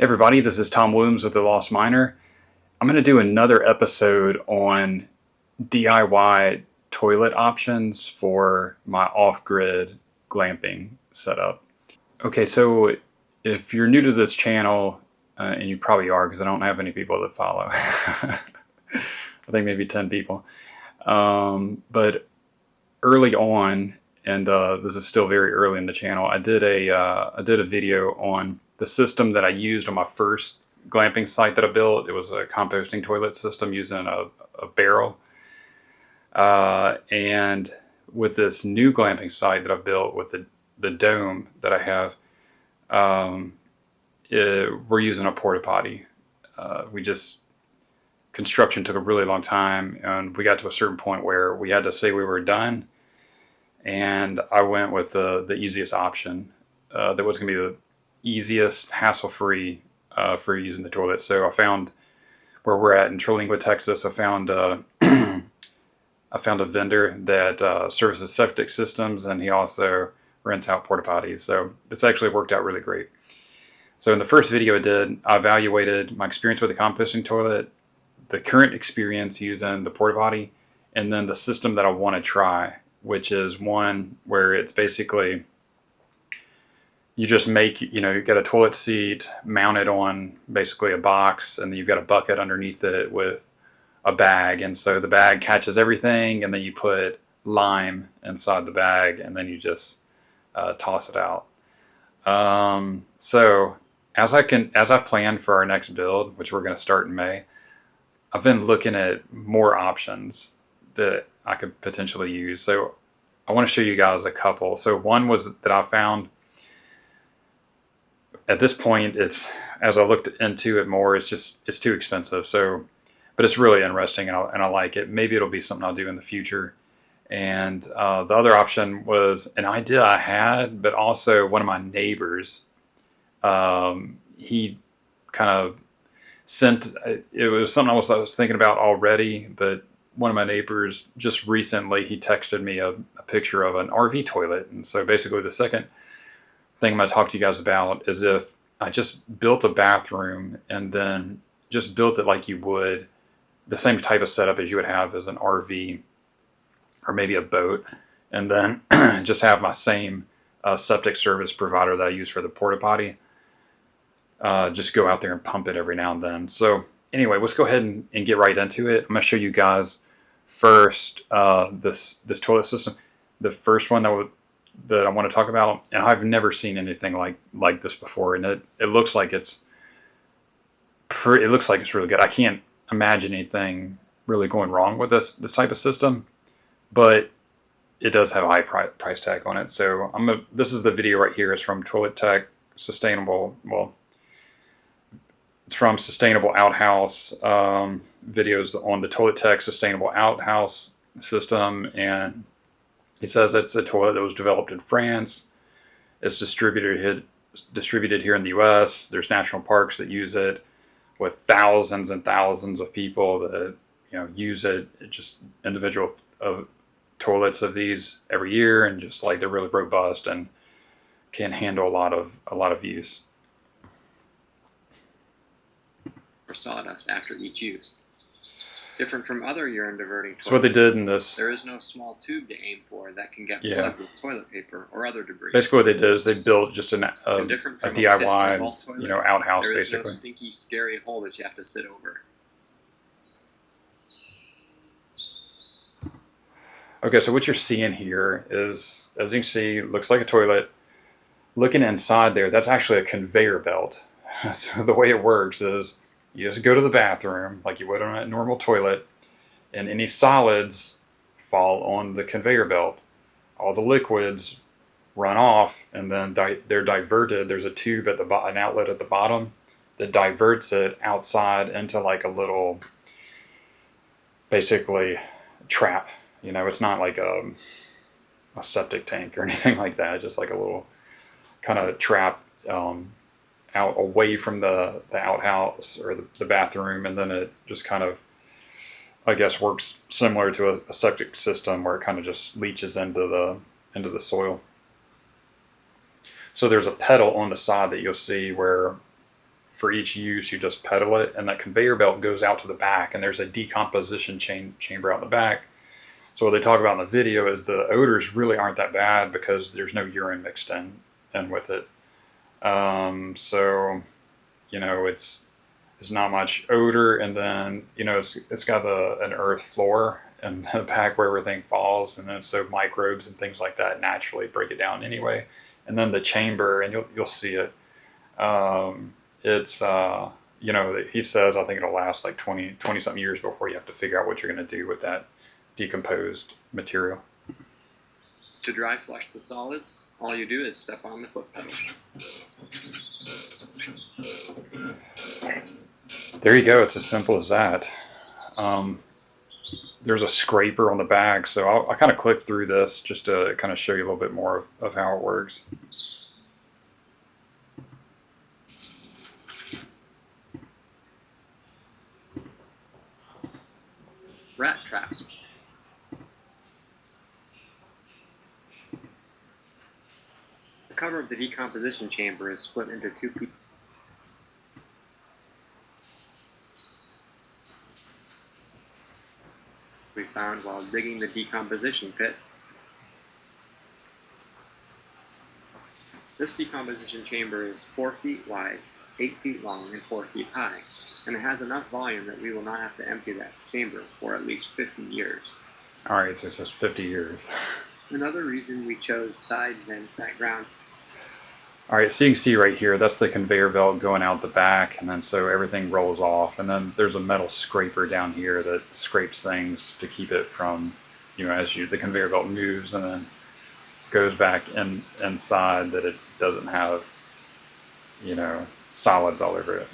Hey everybody, this is Tom Williams with The Lost Miner. I'm going to do another episode on DIY toilet options for my off-grid glamping setup. Okay, so if you're new to this channel, and you probably are because I don't have any people that follow. I think maybe 10 people. But early on, and this is still very early in the channel, I did a video on the system that I used on my first glamping site that I built. It was a composting toilet system using a barrel. And with this new glamping site that I've built with the dome that I have, we're using a Porta-Potty. Construction took a really long time, and we got to a certain point where we had to say we were done. And I went with the easiest option that was going to be the easiest, hassle-free for using the toilet. So I found where we're at in Terlingua, Texas. I found a vendor that services septic systems, and he also rents out porta potties. So this actually worked out really great. So in the first video I did, I evaluated my experience with the composting toilet, the current experience using the porta potty, and then the system that I want to try, which is one where it's basically you just make, you get a toilet seat mounted on basically a box, and then you've got a bucket underneath it with a bag. And so the bag catches everything, and then you put lime inside the bag, and then you just toss it out. So as I plan for our next build, which we're going to start in May, I've been looking at more options that I could potentially use. So I want to show you guys a couple. So one was that I found at this point, as I looked into it more, it's too expensive. So, but it's really interesting, and I like it. Maybe it'll be something I'll do in the future. And the other option was an idea I had, but also one of my neighbors, he kind of sent, it was something I was thinking about already, but one of my neighbors just recently, he texted me a picture of an RV toilet. And so basically the second thing I'm going to talk to you guys about is if I just built a bathroom and then just built it like you would, the same type of setup as you would have as an RV or maybe a boat, and then just have my same septic service provider that I use for the porta potty. Just go out there and pump it every now and then. So anyway, let's go ahead and get right into it. I'm going to show you guys first this toilet system. The first one that I want to talk about, and I've never seen anything like this before, and it looks like it's really good. I can't imagine anything really going wrong with this type of system, but it does have a high price tag on it. So this is the video right here. It's from Toilet Tech Sustainable. Well, it's from Sustainable Outhouse videos on the Toilet Tech Sustainable Outhouse system, and he says it's a toilet that was developed in France. It's distributed here in the U.S. There's national parks that use it, with thousands and thousands of people that use it. Just individual toilets of these every year, and just like they're really robust and can handle a lot of use. Or sawdust after each use. Different from other urine diverting toilets. So what they did in this, there is no small tube to aim for that can get plugged with toilet paper or other debris. Basically what they did is they built just a DIY outhouse. There is basically no stinky, scary hole that you have to sit over. Okay, so what you're seeing here is, as you can see, it looks like a toilet. Looking inside there, that's actually a conveyor belt. So the way it works is you just go to the bathroom like you would on a normal toilet, and any solids fall on the conveyor belt. All the liquids run off, and then they're diverted. There's a tube at an outlet at the bottom that diverts it outside into like a little, basically, trap. It's not like a septic tank or anything like that. Just like a little kind of trap out away from the outhouse or the bathroom, and then it just kind of, I guess, works similar to a septic system where it kind of just leaches into the soil. So there's a pedal on the side that you'll see where for each use, you just pedal it, and that conveyor belt goes out to the back, and there's a decomposition chamber out the back. So what they talk about in the video is the odors really aren't that bad because there's no urine mixed in with it. So, it's not much odor, and then, it's got an earth floor in the back where everything falls, and then so microbes and things like that naturally break it down anyway. And then the chamber, and you'll see it. It's he says I think it'll last like 20 something years before you have to figure out what you're going to do with that decomposed material. To dry flush the solids, all you do is step on the foot pedal. There you go. It's as simple as that. There's a scraper on the back, so I'll kind of click through this just to kind of show you a little bit more of how it works. Rat traps. The cover of the decomposition chamber is split into two pieces. We found while digging the decomposition pit. This decomposition chamber is 4 feet wide, 8 feet long, and 4 feet high, and it has enough volume that we will not have to empty that chamber for at least 50 years. All right, so it says 50 years. Another reason we chose side vents at ground. All right, so you can see right here, that's the conveyor belt going out the back, and then so everything rolls off, and then there's a metal scraper down here that scrapes things to keep it from, as the conveyor belt moves and then goes back inside, that it doesn't have, solids all over it.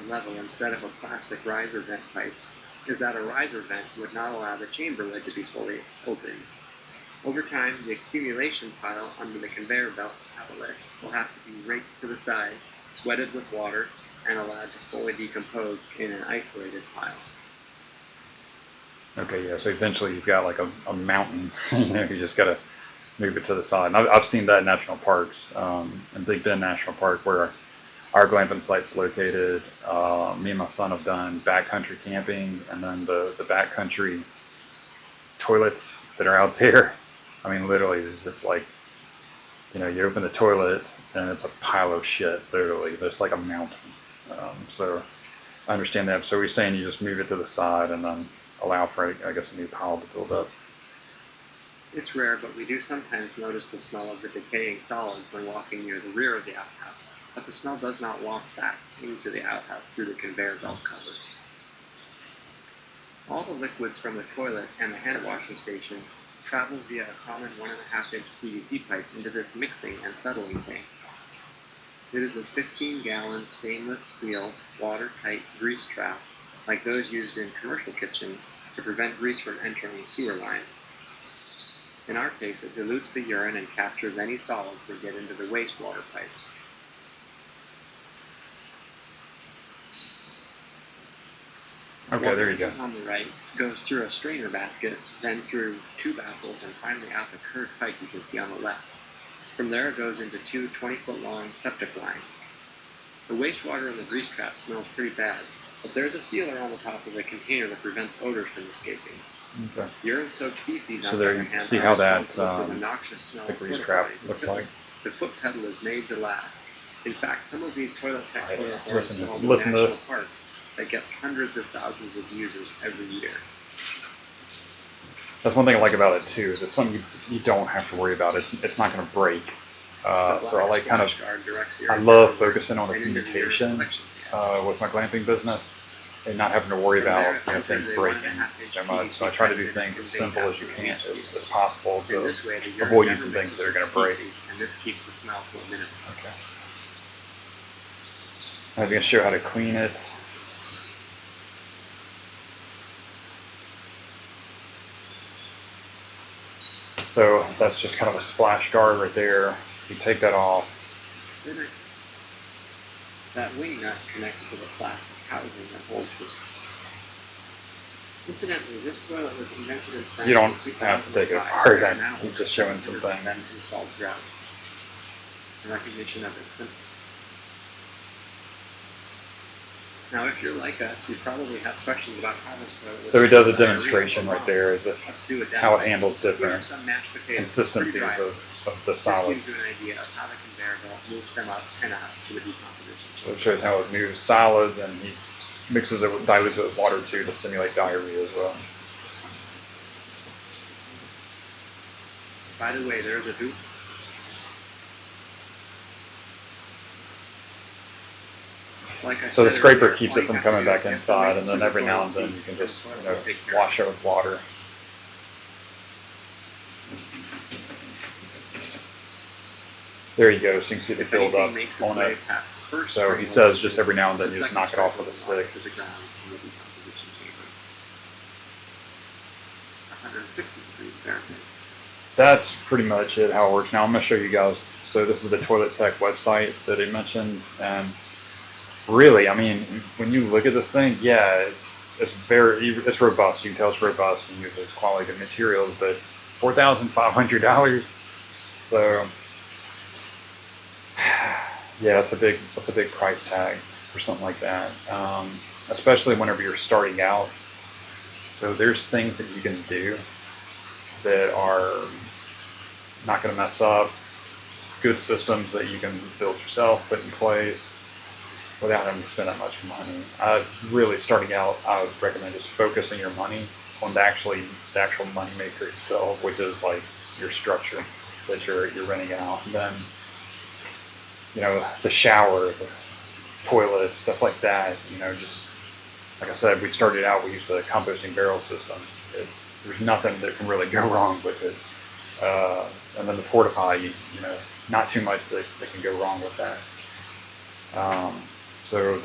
Level instead of a plastic riser vent pipe is that a riser vent would not allow the chamber lid to be fully opened. Over time, the accumulation pile under the conveyor belt outlet will have to be raked to the side, wetted with water, and allowed to fully decompose in an isolated pile. Okay, yeah, so eventually you've got like a mountain, you just got to move it to the side. And I've seen that in national parks, in Big Bend National Park, where our glamping site's located. Me and my son have done backcountry camping, and then the backcountry toilets that are out there. I mean, literally, it's just like, you open the toilet and it's a pile of shit, literally. It's like a mountain. So I understand that. So we're saying you just move it to the side and then allow for, I guess, a new pile to build up. It's rare, but we do sometimes notice the smell of the decaying solids when walking near the rear of the outhouse. But the smell does not walk back into the outhouse through the conveyor belt cover. All the liquids from the toilet and the hand washing station travel via a common 1.5-inch PVC pipe into this mixing and settling tank. It is a 15-gallon stainless steel, watertight grease trap, like those used in commercial kitchens to prevent grease from entering the sewer line. In our case, it dilutes the urine and captures any solids that get into the wastewater pipes. Okay, there you go. On the right goes through a strainer basket, then through 2 baffles, and finally out the curved pipe you can see on the left. From there it goes into 2 20-foot-long septic lines. The wastewater in the grease trap smells pretty bad, but there's a sealer on the top of the container that prevents odors from escaping. Okay. Urine-soaked feces, So on the there other you hand, see are how that responsible for the noxious smell the of grease trap Porta-Potties. looks like. The foot pedal is made to last. In fact, some of these toilet tech toilets are Listen installed to in national this. parks that get hundreds of thousands of users every year. That's one thing I like about it too. Is it's something you don't have to worry about. It's not going to break. So I like kind of. I love focusing on the communication with my glamping business and not having to worry about things breaking so much. So I try to do things as simple as you can, as possible, to avoid using things that are going to break. And this keeps the smell to a minimum. Okay. I was going to show how to clean it. So that's just kind of a splash guard right there. So you take that off. That wing nut connects to the plastic housing that holds this. Incidentally, this toilet was invented in France. You don't have to take it apart. He's just showing some things. Installed throughout. and recognition of its symptoms. Now, if you're like us, you probably have questions about how this toilet. So he does a demonstration right there as if Let's do it how it handles We have different some mashed potatoes, consistencies pretty dry. of the This gives solids. you an idea of how the conveyor belt moves them up and out to the decomposition. So it shows how it moves solids, and he mixes it with, dilutes it with water too to simulate diarrhea as well. By the way, there's a hoop. Like I So the said scraper earlier, keeps all it you from have to coming do back is get the inside, waste and then to the every now and toilet then you seat, can and just the toilet will take care of wash it with water. There you go, so you can see the If build anything up makes its on way it. past the first So spring he says location, just every now and then the you just second knock it off with a spring will stick. water to the ground in the decomposition chamber. 160 degrees Fahrenheit. That's pretty much it, how it works. Now I'm going to show you guys. So this is the Toilet Tech website that he mentioned, and really, I mean, when you look at this thing, yeah, it's robust. You can tell it's robust and uses quality materials, but $4,500. So yeah, that's a big price tag for something like that, especially whenever you're starting out. So there's things that you can do that are not going to mess up. Good systems that you can build yourself, put in place without having to spend that much money. Really, starting out, I would recommend just focusing your money on the actual money maker itself, which is like your structure that you're renting out. And then, the shower, the toilet, stuff like that. Just like I said, we started out, we used a composting barrel system. There's nothing that can really go wrong with it. And then the Porta-Potty, not too much that can go wrong with that. So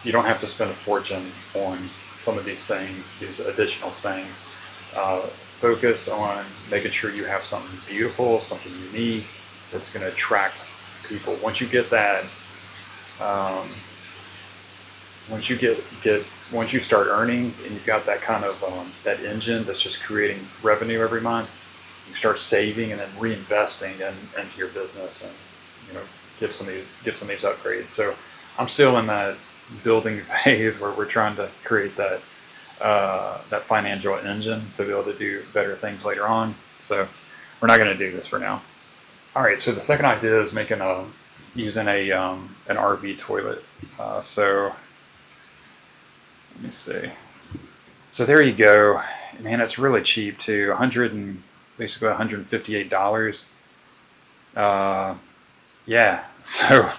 you don't have to spend a fortune on some of these things, these additional things. Focus on making sure you have something beautiful, something unique that's going to attract people. Once you get that, once you start earning and you've got that kind of that engine that's just creating revenue every month, you start saving and then reinvesting into your business, and get some of these upgrades. So I'm still in that building phase where we're trying to create that financial engine to be able to do better things later on. So we're not going to do this for now. All right. So the second idea is using an RV toilet. So let me see. So there you go. Man, it's really cheap too. Basically $158. Yeah. So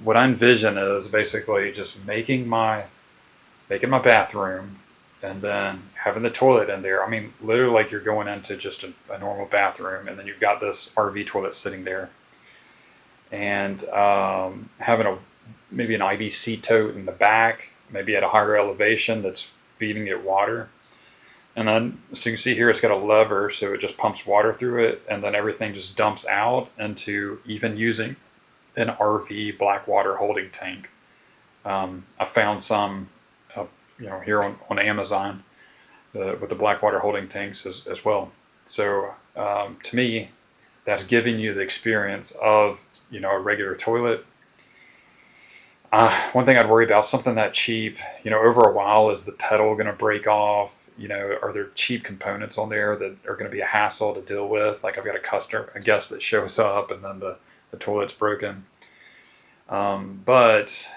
what I envision is basically just making my bathroom and then having the toilet in there. I mean, literally like you're going into just a normal bathroom, and then you've got this RV toilet sitting there, and having maybe an IBC tote in the back, maybe at a higher elevation that's feeding it water. And then, so you can see here, it's got a lever, so it just pumps water through it, and then everything just dumps out into even using an RV blackwater holding tank. I found some, here on Amazon with the blackwater holding tanks as well. So to me, that's giving you the experience of a regular toilet. One thing I'd worry about, something that cheap, over a while, is the pedal going to break off? Are there cheap components on there that are going to be a hassle to deal with? Like I've got a guest that shows up and then the toilet's broken. But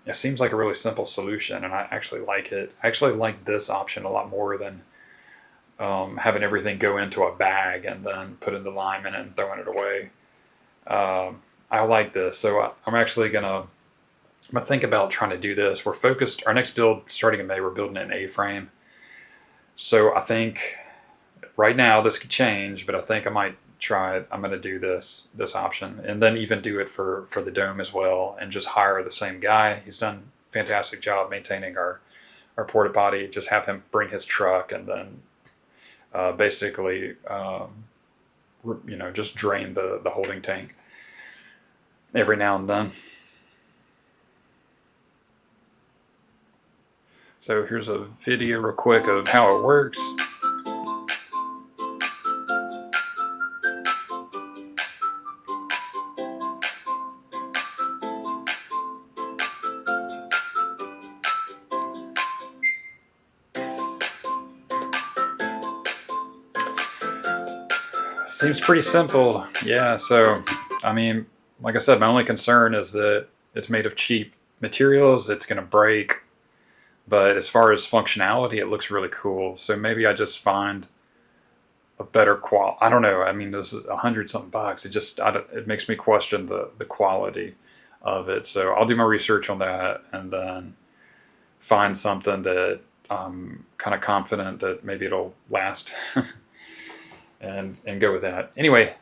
it seems like a really simple solution, and I actually like it. I actually like this option a lot more than having everything go into a bag and then putting the lime in it and throwing it away. I like this, so I'm actually gonna think about trying to do this. We're focused. Our next build, starting in May, we're building an A-frame. So I think right now this could change, but I think I might try it. I'm going to do this option, and then even do it for the dome as well, and just hire the same guy. He's done a fantastic job maintaining our Porta-Potty. Just have him bring his truck, and then basically just drain the holding tank every now and then. So here's a video real quick of how it works. Seems pretty simple. Yeah, so, I mean, like I said, my only concern is that it's made of cheap materials, it's going to break. But as far as functionality, it looks really cool. So maybe I just find a better qual. I don't know. I mean, this is $100 something bucks. It makes me question the quality of it. So I'll do my research on that and then find something that I'm kind of confident that maybe it'll last, and go with that. Anyway,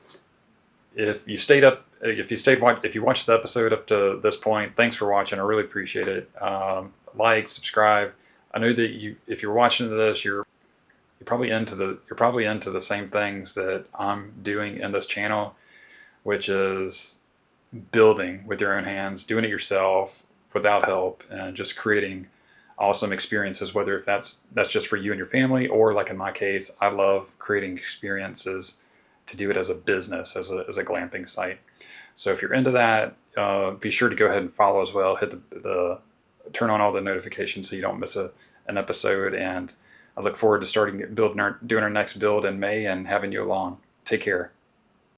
if you watched the episode up to this point, thanks for watching. I really appreciate it. Like, subscribe. I know that if you're watching this, you're probably into the same things that I'm doing in this channel, which is building with your own hands, doing it yourself without help, and just creating awesome experiences, whether if that's just for you and your family, or like in my case, I love creating experiences to do it as a business, as a glamping site. So if you're into that, be sure to go ahead and follow as well. Hit the turn on all the notifications so you don't miss an episode. And I look forward to doing our next build in May and having you along. Take care.